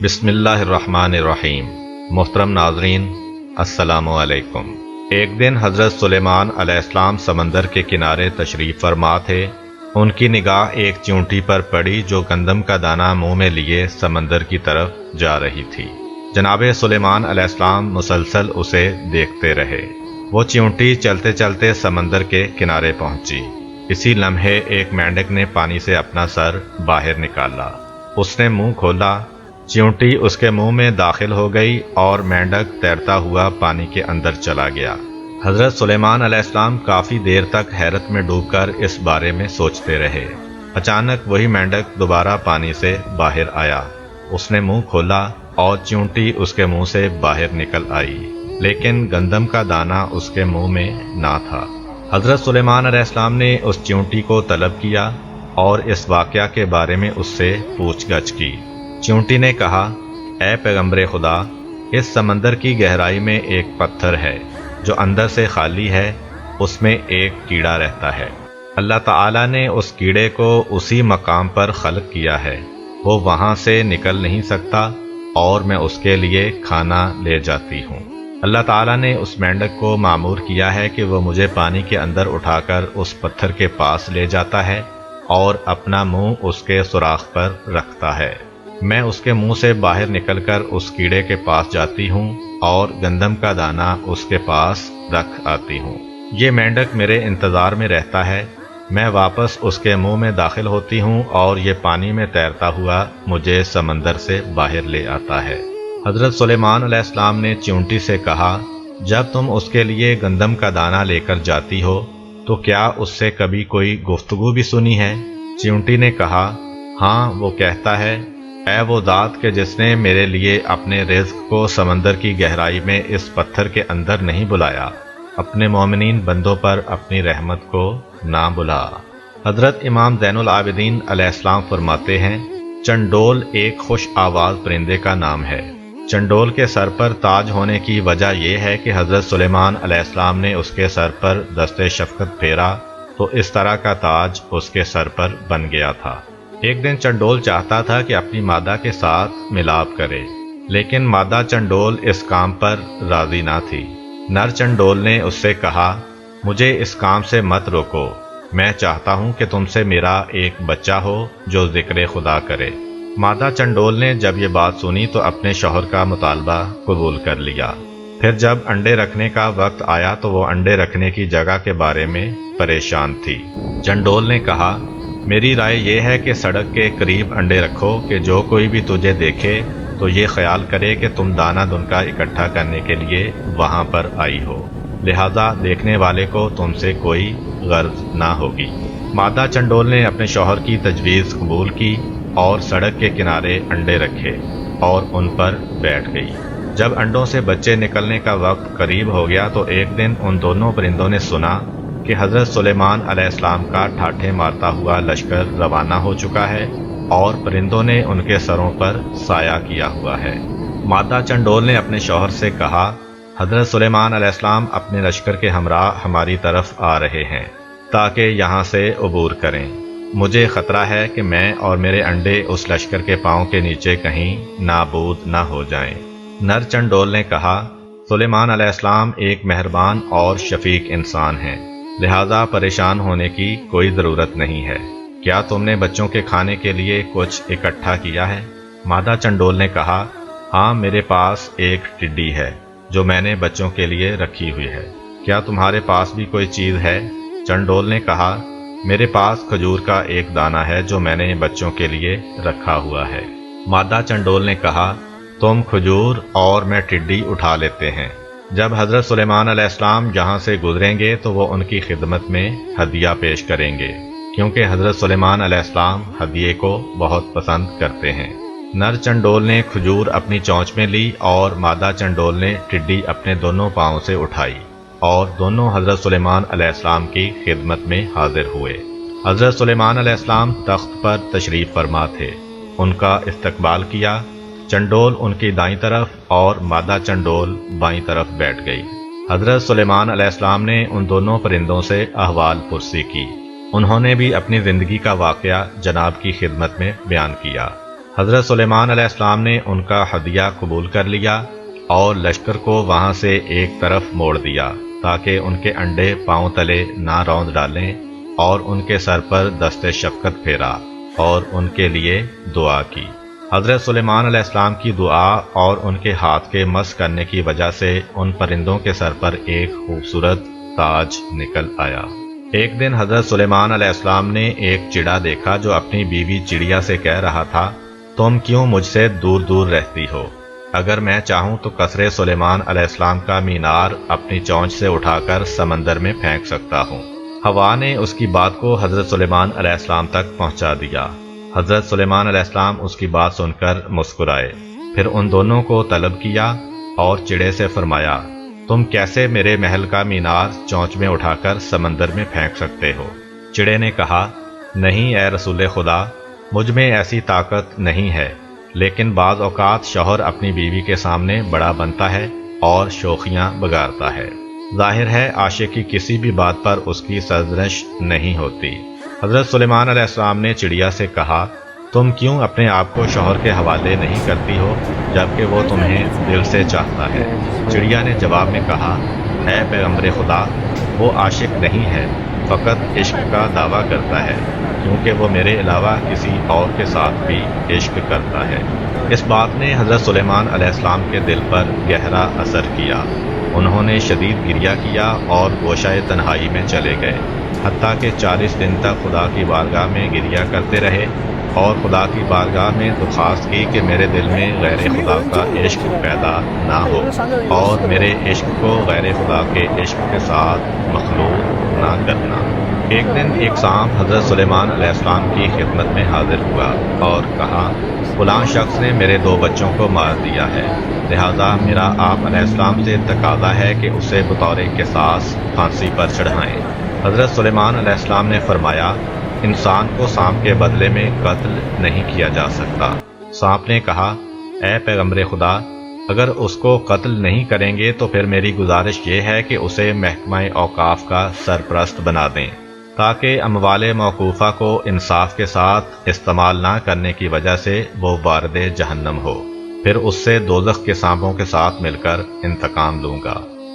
بسم اللہ الرحمن الرحیم۔ محترم ناظرین، السلام علیکم۔ ایک دن حضرت سلیمان علیہ السلام سمندر کے کنارے تشریف فرما تھے۔ ان کی نگاہ ایک چیونٹی پر پڑی جو گندم کا دانہ منہ میں لیے سمندر کی طرف جا رہی تھی۔ جناب سلیمان علیہ السلام مسلسل اسے دیکھتے رہے۔ وہ چیونٹی چلتے چلتے سمندر کے کنارے پہنچی۔ اسی لمحے ایک مینڈک نے پانی سے اپنا سر باہر نکالا۔ اس نے منہ کھولا، چیونٹی اس کے منہ میں داخل ہو گئی اور مینڈک تیرتا ہوا پانی کے اندر چلا گیا۔ حضرت سلیمان علیہ السلام کافی دیر تک حیرت میں ڈوب کر اس بارے میں سوچتے رہے۔ اچانک وہی مینڈک دوبارہ پانی سے باہر آیا۔ اس نے منہ کھولا اور چیونٹی اس کے منہ سے باہر نکل آئی، لیکن گندم کا دانہ اس کے منہ میں نہ تھا۔ حضرت سلیمان علیہ السلام نے اس چیونٹی کو طلب کیا اور اس واقعہ کے بارے میں اس سے پوچھ گچھ کی۔ چیونٹی نے کہا، اے پیغمبر خدا، اس سمندر کی گہرائی میں ایک پتھر ہے جو اندر سے خالی ہے، اس میں ایک کیڑا رہتا ہے۔ اللہ تعالیٰ نے اس کیڑے کو اسی مقام پر خلق کیا ہے، وہ وہاں سے نکل نہیں سکتا اور میں اس کے لیے کھانا لے جاتی ہوں۔ اللہ تعالیٰ نے اس مینڈک کو مامور کیا ہے کہ وہ مجھے پانی کے اندر اٹھا کر اس پتھر کے پاس لے جاتا ہے اور اپنا منہ اس کے سوراخ پر رکھتا ہے۔ میں اس کے منہ سے باہر نکل کر اس کیڑے کے پاس جاتی ہوں اور گندم کا دانہ اس کے پاس رکھ آتی ہوں۔ یہ مینڈک میرے انتظار میں رہتا ہے، میں واپس اس کے منہ میں داخل ہوتی ہوں اور یہ پانی میں تیرتا ہوا مجھے سمندر سے باہر لے آتا ہے۔ حضرت سلیمان علیہ السلام نے چیونٹی سے کہا، جب تم اس کے لیے گندم کا دانہ لے کر جاتی ہو تو کیا اس سے کبھی کوئی گفتگو بھی سنی ہے؟ چیونٹی نے کہا، ہاں، وہ کہتا ہے، اے وہ ذات کہ جس نے میرے لیے اپنے رزق کو سمندر کی گہرائی میں اس پتھر کے اندر نہیں بلایا، اپنے مومنین بندوں پر اپنی رحمت کو نہ بلا۔ حضرت امام زین العابدین علیہ السلام فرماتے ہیں، چنڈول ایک خوش آواز پرندے کا نام ہے۔ چنڈول کے سر پر تاج ہونے کی وجہ یہ ہے کہ حضرت سلیمان علیہ السلام نے اس کے سر پر دست شفقت پھیرا تو اس طرح کا تاج اس کے سر پر بن گیا تھا۔ ایک دن چنڈول چاہتا تھا کہ اپنی مادہ کے ساتھ ملاپ کرے، لیکن مادہ چنڈول اس کام پر راضی نہ تھی۔ نر چنڈول نے اس سے کہا، مجھے اس کام سے مت روکو، میں چاہتا ہوں کہ تم سے میرا ایک بچہ ہو جو ذکر خدا کرے۔ مادہ چنڈول نے جب یہ بات سنی تو اپنے شوہر کا مطالبہ قبول کر لیا۔ پھر جب انڈے رکھنے کا وقت آیا تو وہ انڈے رکھنے کی جگہ کے بارے میں پریشان تھی۔ چنڈول نے کہا، میری رائے یہ ہے کہ سڑک کے قریب انڈے رکھو کہ جو کوئی بھی تجھے دیکھے تو یہ خیال کرے کہ تم دانہ دنکا اکٹھا کرنے کے لیے وہاں پر آئی ہو، لہذا دیکھنے والے کو تم سے کوئی غرض نہ ہوگی۔ مادہ چنڈول نے اپنے شوہر کی تجویز قبول کی اور سڑک کے کنارے انڈے رکھے اور ان پر بیٹھ گئی۔ جب انڈوں سے بچے نکلنے کا وقت قریب ہو گیا تو ایک دن ان دونوں پرندوں نے سنا کہ حضرت سلیمان علیہ السلام کا ٹھاٹھے مارتا ہوا لشکر روانہ ہو چکا ہے اور پرندوں نے ان کے سروں پر سایہ کیا ہوا ہے۔ مادہ چنڈول نے اپنے شوہر سے کہا، حضرت سلیمان علیہ السلام اپنے لشکر کے ہمراہ ہماری طرف آ رہے ہیں تاکہ یہاں سے عبور کریں۔ مجھے خطرہ ہے کہ میں اور میرے انڈے اس لشکر کے پاؤں کے نیچے کہیں نابود نہ ہو جائیں۔ نر چنڈول نے کہا، سلیمان علیہ السلام ایک مہربان اور شفیق انسان ہیں، لہذا پریشان ہونے کی کوئی ضرورت نہیں ہے۔ کیا تم نے بچوں کے کھانے کے لیے کچھ اکٹھا کیا ہے؟ مادہ چنڈول نے کہا، ہاں، میرے پاس ایک ٹڈی ہے جو میں نے بچوں کے لیے رکھی ہوئی ہے۔ کیا تمہارے پاس بھی کوئی چیز ہے؟ چنڈول نے کہا، میرے پاس کھجور کا ایک دانہ ہے جو میں نے بچوں کے لیے رکھا ہوا ہے۔ مادہ چنڈول نے کہا، تم کھجور اور میں ٹڈی اٹھا لیتے ہیں۔ جب حضرت سلیمان علیہ السلام جہاں سے گزریں گے تو وہ ان کی خدمت میں ہدیہ پیش کریں گے، کیونکہ حضرت سلیمان علیہ السلام ہدیے کو بہت پسند کرتے ہیں۔ نر چنڈول نے کھجور اپنی چونچ میں لی اور مادہ چنڈول نے ٹڈی اپنے دونوں پاؤں سے اٹھائی اور دونوں حضرت سلیمان علیہ السلام کی خدمت میں حاضر ہوئے۔ حضرت سلیمان علیہ السلام تخت پر تشریف فرما تھے، ان کا استقبال کیا۔ چنڈول ان کی دائیں طرف اور مادہ چنڈول بائیں طرف بیٹھ گئی۔ حضرت سلیمان علیہ السلام نے ان دونوں پرندوں سے احوال پرسی کی۔ انہوں نے بھی اپنی زندگی کا واقعہ جناب کی خدمت میں بیان کیا۔ حضرت سلیمان علیہ السلام نے ان کا ہدیہ قبول کر لیا اور لشکر کو وہاں سے ایک طرف موڑ دیا تاکہ ان کے انڈے پاؤں تلے نہ روند ڈالیں، اور ان کے سر پر دست شفقت پھیرا اور ان کے لیے دعا کی۔ حضرت سلیمان علیہ السلام کی دعا اور ان کے ہاتھ کے مس کرنے کی وجہ سے ان پرندوں کے سر پر ایک خوبصورت تاج نکل آیا۔ ایک دن حضرت سلیمان علیہ السلام نے ایک چڑا دیکھا جو اپنی بیوی چڑیا سے کہہ رہا تھا، تم کیوں مجھ سے دور دور رہتی ہو؟ اگر میں چاہوں تو قصر سلیمان علیہ السلام کا مینار اپنی چونچ سے اٹھا کر سمندر میں پھینک سکتا ہوں۔ ہوا نے اس کی بات کو حضرت سلیمان علیہ السلام تک پہنچا دیا۔ حضرت سلیمان علیہ السلام اس کی بات سن کر مسکرائے، پھر ان دونوں کو طلب کیا اور چڑے سے فرمایا، تم کیسے میرے محل کا مینار چونچ میں اٹھا کر سمندر میں پھینک سکتے ہو؟ چڑے نے کہا، نہیں اے رسول خدا، مجھ میں ایسی طاقت نہیں ہے، لیکن بعض اوقات شوہر اپنی بیوی کے سامنے بڑا بنتا ہے اور شوخیاں بگاڑتا ہے۔ ظاہر ہے عاشق کی کسی بھی بات پر اس کی سرزنش نہیں ہوتی۔ حضرت سلیمان علیہ السلام نے چڑیا سے کہا، تم کیوں اپنے آپ کو شوہر کے حوالے نہیں کرتی ہو جبکہ وہ تمہیں دل سے چاہتا ہے؟ چڑیا نے جواب میں کہا، اے پیغمبر خدا، وہ عاشق نہیں ہے، فقط عشق کا دعویٰ کرتا ہے، کیونکہ وہ میرے علاوہ کسی اور کے ساتھ بھی عشق کرتا ہے۔ اس بات نے حضرت سلیمان علیہ السلام کے دل پر گہرا اثر کیا۔ انہوں نے شدید گریہ کیا اور گوشہ تنہائی میں چلے گئے، حتیٰ کہ 40 دن تک خدا کی بارگاہ میں گریہ کرتے رہے اور خدا کی بارگاہ میں درخواست کی کہ میرے دل میں غیر خدا کا عشق پیدا نہ ہو اور میرے عشق کو غیر خدا کے عشق کے ساتھ مخلوط نہ کرنا۔ ایک دن ایک سانپ حضرت سلیمان علیہ السلام کی خدمت میں حاضر ہوا اور کہا، فلاں شخص نے میرے 2 بچوں کو مار دیا ہے، لہذا میرا آپ علیہ السلام سے تقاضا ہے کہ اسے بطور قصاص پھانسی پر چڑھائیں۔ حضرت سلیمان علیہ السلام نے فرمایا، انسان کو سانپ کے بدلے میں قتل نہیں کیا جا سکتا۔ سانپ نے کہا، اے پیغمبر خدا، اگر اس کو قتل نہیں کریں گے تو پھر میری گزارش یہ ہے کہ اسے محکمہ اوقاف کا سرپرست بنا دیں، تاکہ اموال موقوفہ کو انصاف کے ساتھ استعمال نہ کرنے کی وجہ سے وہ وارد جہنم ہو، پھر اس سے دوزخ کے سانپوں کے ساتھ مل کر انتقام لوں گا۔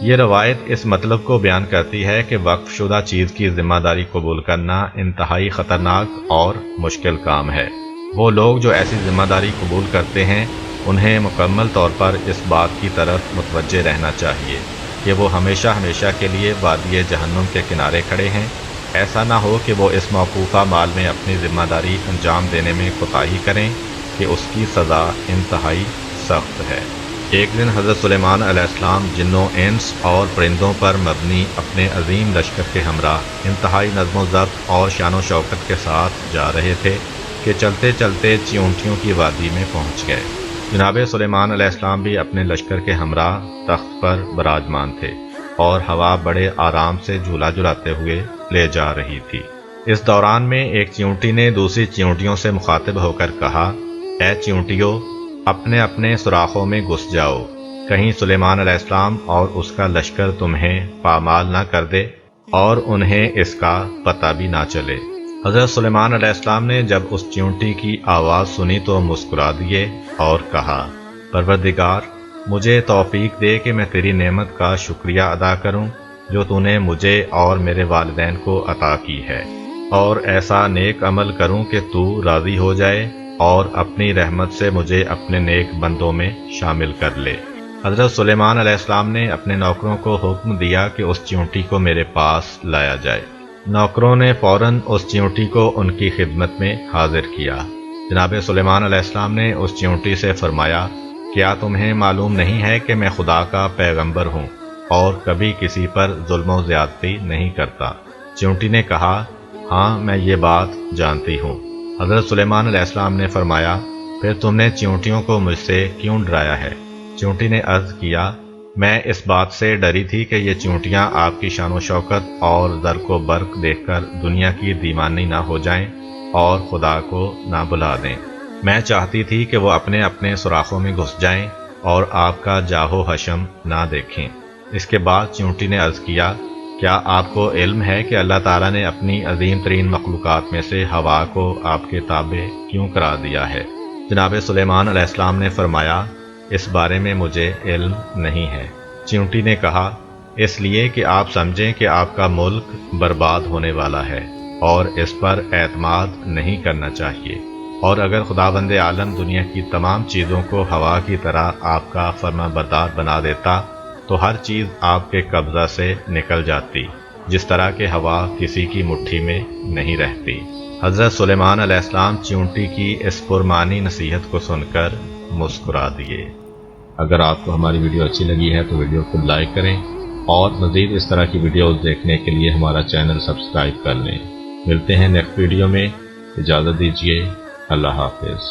یہ روایت اس مطلب کو بیان کرتی ہے کہ وقف شدہ چیز کی ذمہ داری قبول کرنا انتہائی خطرناک اور مشکل کام ہے۔ وہ لوگ جو ایسی ذمہ داری قبول کرتے ہیں انہیں مکمل طور پر اس بات کی طرف متوجہ رہنا چاہیے کہ وہ ہمیشہ ہمیشہ کے لیے وادی جہنم کے کنارے کھڑے ہیں۔ ایسا نہ ہو کہ وہ اس موقوفہ مال میں اپنی ذمہ داری انجام دینے میں کوتاہی کریں کہ اس کی سزا انتہائی سخت ہے۔ ایک دن حضرت سلیمان علیہ السلام جنوں، انس اور پرندوں پر مبنی اپنے عظیم لشکر کے ہمراہ انتہائی نظم و ضبط اور شان و شوکت کے ساتھ جا رہے تھے کہ چلتے چلتے چیونٹیوں کی وادی میں پہنچ گئے۔ جناب سلیمان علیہ السلام بھی اپنے لشکر کے ہمراہ تخت پر براجمان تھے اور ہوا بڑے آرام سے جھولا جھلاتے ہوئے لے جا رہی تھی۔ اس دوران میں ایک چیونٹی نے دوسری چیونٹیوں سے مخاطب ہو کر کہا، اے چیونٹیوں، اپنے اپنے سوراخوں میں گھس جاؤ، کہیں سلیمان علیہ السلام اور اس کا لشکر تمہیں پامال نہ کر دے اور انہیں اس کا پتہ بھی نہ چلے۔ حضرت سلیمان علیہ السلام نے جب اس چیونٹی کی آواز سنی تو مسکرا دیے اور کہا، پروردگار، مجھے توفیق دے کہ میں تیری نعمت کا شکریہ ادا کروں جو تو نے مجھے اور میرے والدین کو عطا کی ہے، اور ایسا نیک عمل کروں کہ تو راضی ہو جائے اور اپنی رحمت سے مجھے اپنے نیک بندوں میں شامل کر لے۔ حضرت سلیمان علیہ السلام نے اپنے نوکروں کو حکم دیا کہ اس چیونٹی کو میرے پاس لایا جائے۔ نوکروں نے فوراً اس چیونٹی کو ان کی خدمت میں حاضر کیا۔ جناب سلیمان علیہ السلام نے اس چیونٹی سے فرمایا، کیا تمہیں معلوم نہیں ہے کہ میں خدا کا پیغمبر ہوں اور کبھی کسی پر ظلم و زیادتی نہیں کرتا؟ چیونٹی نے کہا، ہاں میں یہ بات جانتی ہوں۔ حضرت سلیمان علیہ السلام نے فرمایا، پھر تم نے چیونٹیوں کو مجھ سے کیوں ڈرایا ہے؟ چیونٹی نے عرض کیا، میں اس بات سے ڈری تھی کہ یہ چیونٹیاں آپ کی شان و شوکت اور زرق و برق دیکھ کر دنیا کی دیوانی نہ ہو جائیں اور خدا کو نہ بلا دیں۔ میں چاہتی تھی کہ وہ اپنے اپنے سوراخوں میں گھس جائیں اور آپ کا جاہ و حشم نہ دیکھیں۔ اس کے بعد چیونٹی نے عرض کیا، کیا آپ کو علم ہے کہ اللہ تعالیٰ نے اپنی عظیم ترین مخلوقات میں سے ہوا کو آپ کے تابع کیوں کرا دیا ہے؟ جناب سلیمان علیہ السلام نے فرمایا اس بارے میں مجھے علم نہیں ہے۔ چیونٹی نے کہا اس لیے کہ آپ سمجھیں کہ آپ کا ملک برباد ہونے والا ہے اور اس پر اعتماد نہیں کرنا چاہیے، اور اگر خداوند عالم دنیا کی تمام چیزوں کو ہوا کی طرح آپ کا فرما بردار بنا دیتا تو ہر چیز آپ کے قبضہ سے نکل جاتی، جس طرح کہ ہوا کسی کی مٹھی میں نہیں رہتی۔ حضرت سلیمان علیہ السلام چیونٹی کی اس پرمانی نصیحت کو سن کر مسکرا دیے۔ اگر آپ کو ہماری ویڈیو اچھی لگی ہے تو ویڈیو کو لائک کریں اور مزید اس طرح کی ویڈیوز دیکھنے کے لیے ہمارا چینل سبسکرائب کر لیں۔ ملتے ہیں نیکسٹ ویڈیو میں، اجازت دیجیے، اللہ حافظ۔